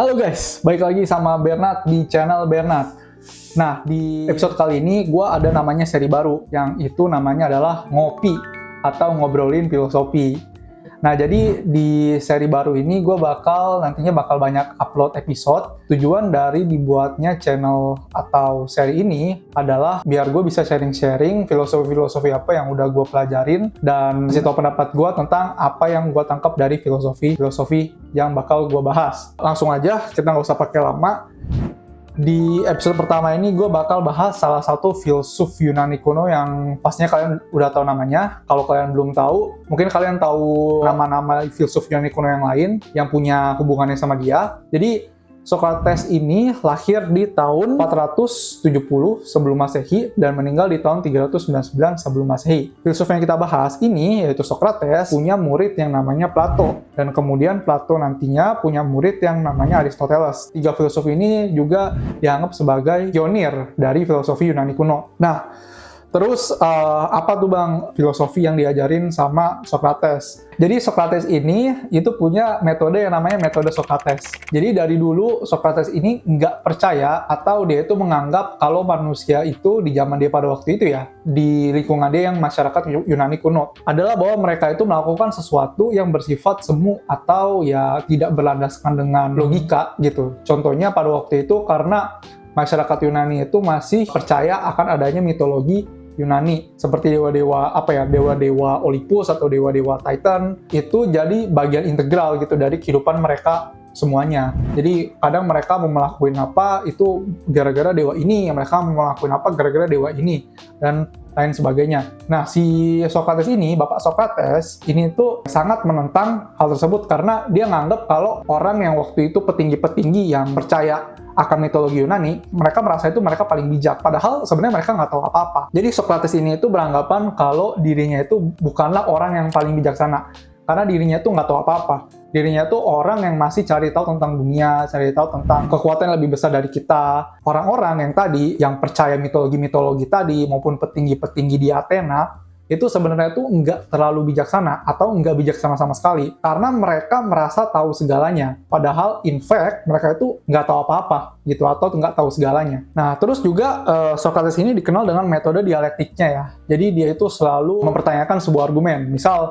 Halo guys, balik lagi sama Bernard di channel Bernard. Nah, di episode kali ini gue ada namanya seri baru, yang itu namanya adalah Ngopi atau Ngobrolin Filosofi. Nah, jadi di seri baru ini gue nantinya bakal banyak upload episode. Tujuan dari dibuatnya channel atau seri ini adalah biar gue bisa sharing-sharing filosofi-filosofi apa yang udah gue pelajarin dan kasih tau pendapat gue tentang apa yang gue tangkap dari filosofi yang bakal gue bahas. Langsung aja, kita nggak usah pakai lama. Di episode pertama ini gue bakal bahas salah satu filsuf Yunani kuno yang pastinya kalian udah tahu namanya. Kalau kalian belum tahu, mungkin kalian tahu nama-nama filsuf Yunani kuno yang lain yang punya hubungannya sama dia. Jadi Socrates ini lahir di tahun 470 sebelum Masehi dan meninggal di tahun 399 sebelum Masehi. Filsuf yang kita bahas ini, yaitu Socrates, punya murid yang namanya Plato. Dan kemudian Plato nantinya punya murid yang namanya Aristoteles. Tiga filsuf ini juga dianggap sebagai pionir dari filosofi Yunani kuno. Nah, terus apa tuh Bang filosofi yang diajarin sama Socrates? Jadi Socrates ini itu punya metode yang namanya metode Socrates. Jadi dari dulu Socrates ini nggak percaya atau dia itu menganggap kalau manusia itu di zaman dia pada waktu itu ya, di lingkungan dia yang masyarakat Yunani kuno, adalah bahwa mereka itu melakukan sesuatu yang bersifat semu atau ya tidak berlandaskan dengan logika gitu. Contohnya pada waktu itu karena masyarakat Yunani itu masih percaya akan adanya mitologi Yunani seperti dewa-dewa Olympus atau dewa-dewa Titan itu jadi bagian integral gitu dari kehidupan mereka semuanya. Jadi kadang mereka mau melakukan apa itu gara-gara dewa ini, mereka mau melakukan apa gara-gara dewa ini dan lain sebagainya. Nah, si Socrates ini, Bapak Socrates, ini tuh sangat menentang hal tersebut karena dia nganggap kalau orang yang waktu itu petinggi-petinggi yang percaya akan mitologi Yunani, mereka merasa itu mereka paling bijak. Padahal sebenarnya mereka nggak tahu apa-apa. Jadi Socrates ini itu beranggapan kalau dirinya itu bukanlah orang yang paling bijaksana. Karena dirinya itu nggak tahu apa-apa. Dirinya itu orang yang masih cari tahu tentang dunia, cari tahu tentang kekuatan yang lebih besar dari kita. Orang-orang yang tadi, yang percaya mitologi-mitologi tadi, maupun petinggi-petinggi di Athena, itu sebenarnya itu nggak terlalu bijaksana atau nggak bijaksana sama sekali karena mereka merasa tahu segalanya padahal in fact mereka itu nggak tahu apa-apa gitu atau nggak tahu segalanya. Nah terus juga Socrates ini dikenal dengan metode dialektiknya ya, jadi dia itu selalu mempertanyakan sebuah argumen. Misal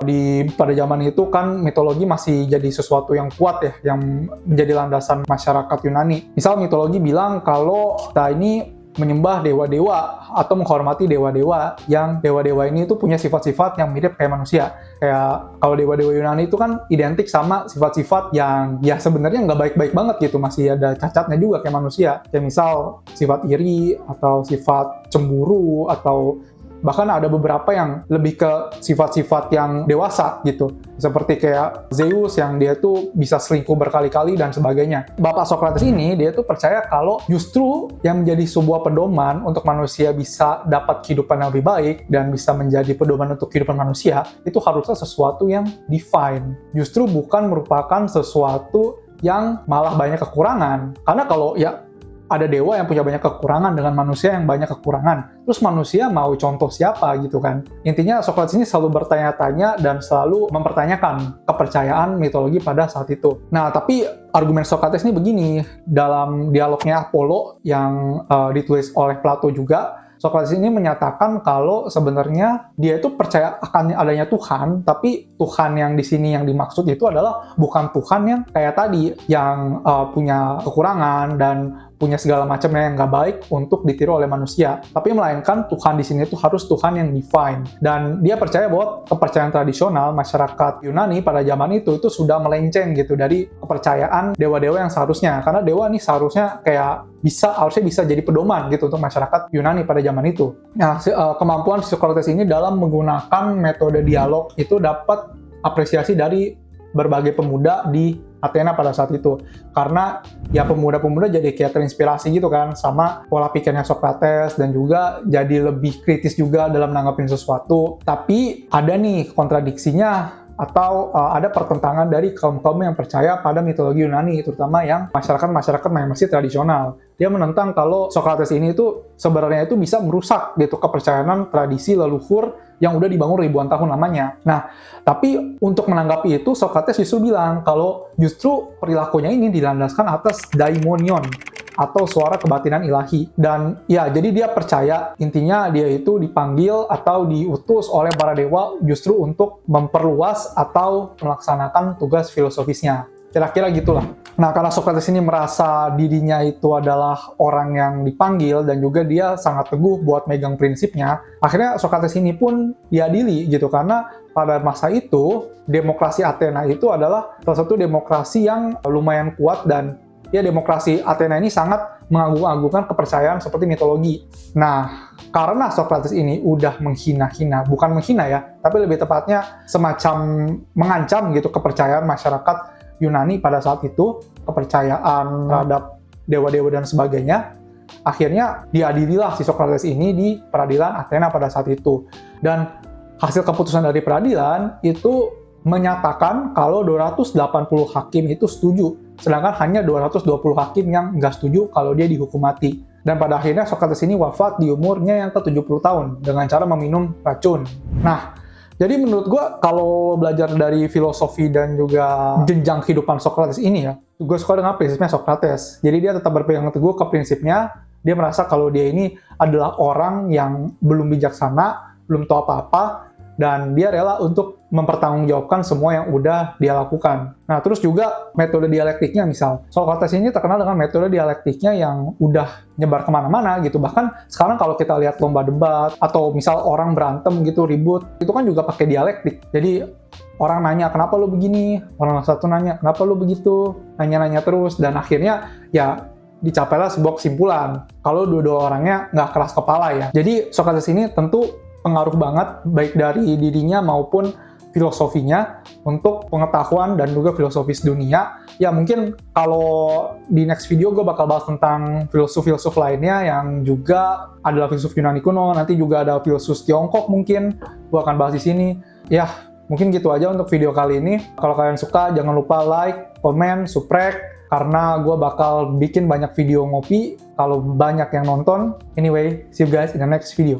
pada zaman itu kan mitologi masih jadi sesuatu yang kuat ya, yang menjadi landasan masyarakat Yunani. Misal mitologi bilang kalau kita ini menyembah dewa-dewa atau menghormati dewa-dewa yang dewa-dewa ini itu punya sifat-sifat yang mirip kayak manusia. Kayak kalau dewa-dewa Yunani itu kan identik sama sifat-sifat yang ya sebenarnya nggak baik-baik banget gitu, masih ada cacatnya juga kayak manusia. Kayak misal sifat iri atau sifat cemburu atau bahkan ada beberapa yang lebih ke sifat-sifat yang dewasa gitu. Seperti kayak Zeus yang dia tuh bisa selingkuh berkali-kali dan sebagainya. Bapak Socrates ini dia tuh percaya kalau justru yang menjadi sebuah pedoman untuk manusia bisa dapat kehidupan yang lebih baik dan bisa menjadi pedoman untuk kehidupan manusia itu harusnya sesuatu yang divine. Justru bukan merupakan sesuatu yang malah banyak kekurangan. Karena kalau ya ada dewa yang punya banyak kekurangan dengan manusia yang banyak kekurangan. Terus manusia mau contoh siapa gitu kan? Intinya Socrates ini selalu bertanya-tanya dan selalu mempertanyakan kepercayaan mitologi pada saat itu. Nah, tapi argumen Socrates ini begini, dalam dialognya Apollo yang ditulis oleh Plato juga, Socrates ini menyatakan kalau sebenarnya dia itu percaya akan adanya Tuhan, tapi Tuhan yang di sini yang dimaksud itu adalah bukan Tuhan yang kayak tadi, yang punya kekurangan dan punya segala macamnya yang nggak baik untuk ditiru oleh manusia. Tapi melainkan Tuhan di sini itu harus Tuhan yang divine. Dan dia percaya bahwa kepercayaan tradisional masyarakat Yunani pada zaman itu sudah melenceng gitu dari kepercayaan dewa-dewa yang seharusnya. Karena dewa ini seharusnya harusnya bisa jadi pedoman gitu untuk masyarakat Yunani pada zaman itu. Nah, kemampuan Socrates ini dalam menggunakan metode dialog itu dapat apresiasi dari berbagai pemuda di Athena pada saat itu. Karena ya pemuda-pemuda jadi kayak terinspirasi gitu kan sama pola pikirnya Socrates dan juga jadi lebih kritis juga dalam nanggapin sesuatu. Tapi ada nih kontradiksinya atau ada pertentangan dari kaum-kaum yang percaya pada mitologi Yunani, terutama yang masyarakat-masyarakat yang masih tradisional. Dia menentang kalau Socrates ini itu sebenarnya itu bisa merusak gitu kepercayaan tradisi leluhur yang udah dibangun ribuan tahun lamanya. Nah, tapi untuk menanggapi itu Socrates justru bilang kalau justru perilakunya ini dilandaskan atas daimonion atau suara kebatinan ilahi. Dan ya, jadi dia percaya intinya dia itu dipanggil atau diutus oleh para dewa justru untuk memperluas atau melaksanakan tugas filosofisnya. Kira-kira gitulah. Nah, karena Socrates ini merasa dirinya itu adalah orang yang dipanggil dan juga dia sangat teguh buat megang prinsipnya, akhirnya Socrates ini pun diadili gitu, karena pada masa itu demokrasi Athena itu adalah salah satu demokrasi yang lumayan kuat dan ya demokrasi Athena ini sangat mengagung-agungkan kepercayaan seperti mitologi. Nah, karena Socrates ini udah menghina-hina, bukan menghina ya, tapi lebih tepatnya semacam mengancam gitu kepercayaan masyarakat Yunani pada saat itu, kepercayaan terhadap dewa-dewa dan sebagainya, akhirnya diadililah si Socrates ini di peradilan Athena pada saat itu. Dan hasil keputusan dari peradilan itu menyatakan kalau 280 hakim itu setuju, sedangkan hanya 220 hakim yang nggak setuju kalau dia dihukum mati. Dan pada akhirnya Socrates ini wafat di umurnya yang ke-70 tahun dengan cara meminum racun. Nah, jadi menurut gue kalau belajar dari filosofi dan juga jenjang kehidupan Socrates ini ya, gue suka dengan prinsipnya Socrates. Jadi dia tetap berpegang teguh ke prinsipnya, dia merasa kalau dia ini adalah orang yang belum bijaksana, belum tahu apa-apa, dan dia rela untuk mempertanggungjawabkan semua yang udah dia lakukan. Nah, terus juga metode dialektiknya misal. Socrates ini terkenal dengan metode dialektiknya yang udah nyebar kemana-mana gitu. Bahkan sekarang kalau kita lihat lomba debat, atau misal orang berantem gitu, ribut, itu kan juga pakai dialektik. Jadi, orang nanya, kenapa lu begini? Orang satu nanya, kenapa lu begitu? Nanya-nanya terus, dan akhirnya ya dicapailah sebuah kesimpulan. Kalau dua-dua orangnya nggak keras kepala ya. Jadi, Socrates ini tentu pengaruh banget baik dari dirinya maupun filosofinya untuk pengetahuan dan juga filosofis dunia. Ya mungkin kalau di next video gue bakal bahas tentang filsuf-filsuf lainnya yang juga adalah filsuf Yunani kuno, nanti juga ada filsuf Tiongkok mungkin gue akan bahas di sini. Ya mungkin gitu aja untuk video kali ini. Kalau kalian suka jangan lupa like, komen, subscribe, karena gue bakal bikin banyak video ngopi kalau banyak yang nonton. Anyway, see you guys in the next video.